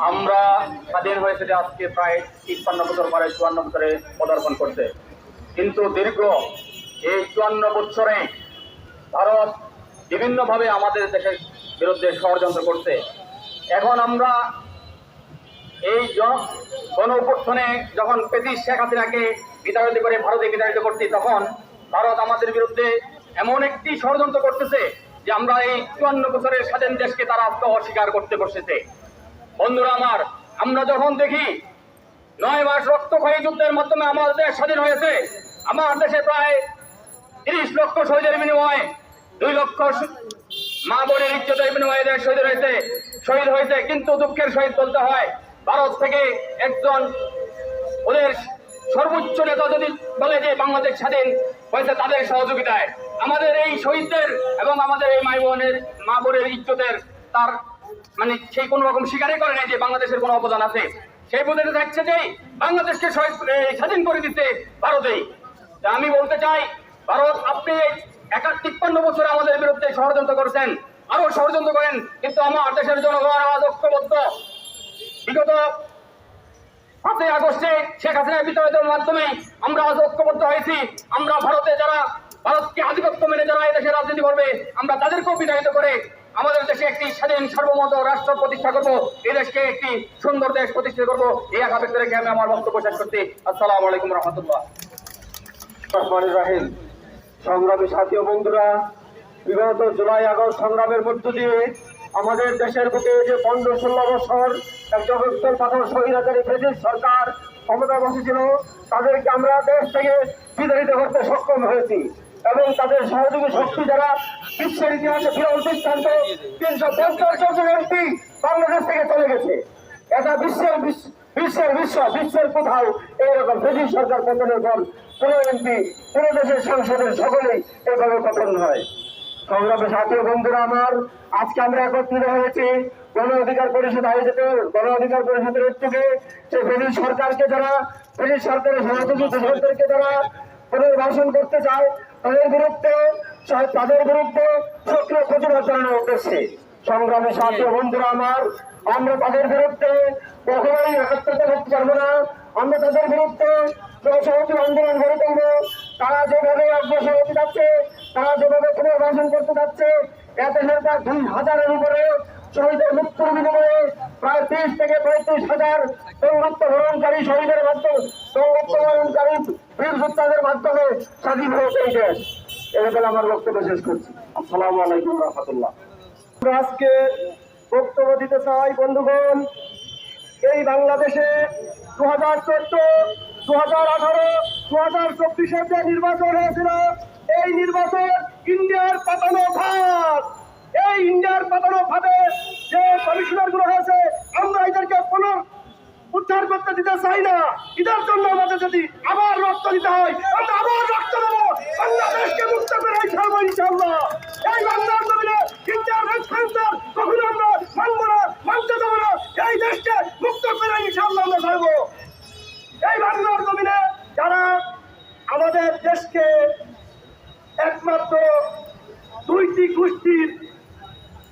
আমরা স্বাধীন হয়েছে যে আজকে প্রায় ৫৩ বছর পরে ৫৪ বছরে পদার্পণ করছে, কিন্তু দীর্ঘ এই ৫৪ বছরে ভারত বিভিন্নভাবে আমাদের দেশের বিরুদ্ধে ষড়যন্ত্র করছে। এখন আমরা এই গণ অভ্যুত্থানে যখন ব্রিটিশ শেখ হাসিনাকে বিতাড়িত করে ভারতে বিতাড়িত করছি, তখন ভারত আমাদের বিরুদ্ধে এমন একটি ষড়যন্ত্র করতেছে যে আমরা এই ৫৪ বছরের স্বাধীন দেশকে তারা অস্বীকার করতে বসেছে। বন্ধুরা আমার, আমরা যখন দেখি ৯ মাস রক্তক্ষয়ী যুদ্ধের মাধ্যমে আমাদের দেশ স্বাধীন হয়েছে, আমার দেশে প্রায় ৩০ লক্ষ শহীদের বিনিময়ে ২ লক্ষ মা বোনের ইজ্জতের বিনিময়ে দেশ শহীদ হয়েছে, কিন্তু দুঃখের সহিত বলতে হয় ভারত থেকে একজন ওদের সর্বোচ্চ নেতা যদি বলে যে বাংলাদেশ স্বাধীন হয়েছে তাদের সহযোগিতায়, আমাদের এই শহীদদের এবং আমাদের এই মা বোনের ইজ্জতের তার মানে সেই কোনো রকম স্বীকারই করে নাই যে বাংলাদেশের কোনো অবদান আছে। সেই বোঝাতে থাকছে যে বাংলাদেশকে স্বাধীন করে দিতে ভারতেই। আমি বলতে চাই, ভারত আপনি ৫৩ বছরে আমাদের বিরুদ্ধে ষড়যন্ত্র করছেন, আরো ষড়যন্ত্র করেন, কিন্তু আমার দেশের জনগণ আজ ঐক্যবদ্ধ। বিগত ৫ই আগস্টে শেখ হাসিনা বিতাড়িতের মাধ্যমে আমরা আজ ঐক্যবদ্ধ হয়েছি। আমরা ভারতকে আধিপত্য মেনে যারা এই দেশে রাজনীতি করবে, আমরা তাদেরকেও বিতাড়িত করে আমাদের দেশে একটি স্বাধীন সার্বভৌম রাষ্ট্র প্রতিষ্ঠা করবো, এই দেশকে একটি সুন্দর দেশ প্রতিষ্ঠা করবো। এই আশা ব্যক্ত রেখে আমি আমার বক্তব্য শেষ করছি। আসসালামু আলাইকুম রহমতুল্লাহ। রাহিম। সংগ্রামী সাথী ও বন্ধুরা, বিগত জুলাই আগস্ট সংগ্রামের মধ্য দিয়ে আমাদের দেশের বুকে যে ১৫-১৬ বছর এক জগৎস্থল পাথর স্বৈরাচারী ব্রিটিশ সরকার ক্ষমতা বসেছিল, তাদেরকে আমরা দেশ থেকে বিতাড়িত করতে সক্ষম হয়েছি এবং তাদের সহযোগী শক্তি যারা বিশ্বের ইতিহাসে বিরল দৃষ্টান্ত ৩৫০ জন এমপি বাংলাদেশ থেকে চলে গেছে। এটা বিশ্বের কোথাও এইরকম ব্রিটিশ সরকার পতনের পর কোন এমপি কোন দেশের সংসদের সকলেই এভাবে পতন হয়। সংগ্রামী সাথী বন্ধুরা আমার, আজকে আমরা একত্রিত হয়েছি গণ অধিকার পরিষদ আয়োজিত গণ অধিকার পরিষদের উদ্যোগে সেই ব্রিটিশ সরকারকে যারা ব্রিটিশ সরকারের সহযোগী দেশকে যারা পুনর্বাসন করতে চায় তাদের বিরুদ্ধে সক্রিয় প্রতিবাদ জানানোর উদ্দেশ্যে। সংগ্রামী সাথী বন্ধুরা আমার, আমরা তাদের বিরুদ্ধে কখনোই একত্রিত করতে পারবো না। আমরা তাদের বিরুদ্ধে সহযোগী আন্দোলন গড়ে তুলব। তারা যেভাবে অগ্রসর হতে যাচ্ছে, তারা যেভাবে পুনর্বাসন করতে যাচ্ছে, এতে সরকার ২,০০০-এর উপরে শহীদের মৃত্যুর বিনিময়ে প্রায় ৩০ থেকে ৩৫,০০০ সংরক্ষণকারী শহীদের মাধ্যমে সংরক্ষণকারী বীর যোদ্ধাদের মাধ্যমে স্বাধীন হয়েছে এই দেশ। এবার আমার বক্তব্য শেষ করছি। আসসালামু আলাইকুম রহমতুল্লাহ। আজকে বক্তব্য দিতে চাই বন্ধুগণ, এই বাংলাদেশে ২০১৪, ২০১৮, ২০২৪-এর যে নির্বাচন হয়েছিল, এই নির্বাচন ইন্ডিয়ার পাতানো ভাত। এই ইন্ডিয়ার পাতানো ভাতে যে কমিশনার গুলো হয়েছে, আমরা এদেরকে উদ্ধার করতে দিতে চাই না। এদের জন্য আমাদের যদি আবার রক্ত দিতে হয়, আমরা আবার রক্ত দেবো। বাংলাদেশকে মুক্ত করে ছাড়বো ইনশাআল্লাহ। এই বাংলার জমিনে ইন্ডিয়ার রেফারেন্সার কখনো আমরা মানবো না, মানতে দেবো না। এই দেশকে মুক্ত করে ইনশাআল্লাহ আমরা ছাড়বো। এই বাংলার জমিনে যারা আমাদের দেশকে একমাত্র ২টি গোষ্ঠীর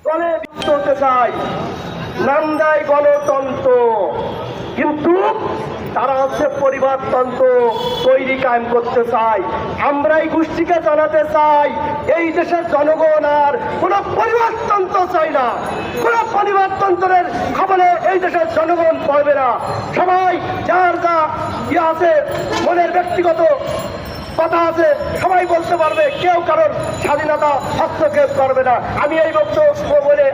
দলে বিভক্ত হতে চায়, নাম দেয় গণতন্ত্র, কিন্তু তারা হচ্ছে পরিবারতন্ত্র তৈরি কায়েম করতে চায়। আমরা এই গোষ্ঠীকে জানাতে চাই, এই দেশের জনগণ আর কোন পরিবারতন্ত্র চাই না। কোন পরিবারতন্ত্রের খবরে এই দেশের জনগণ পড়বে না। সবাই যার যা ইয়ে আছে, মনের ব্যক্তিগত কথা আছে, সবাই বলতে পারবে, কেউ কারোর স্বাধীনতা হস্তক্ষেপ করবে না। আমি এই বক্তব্য বলে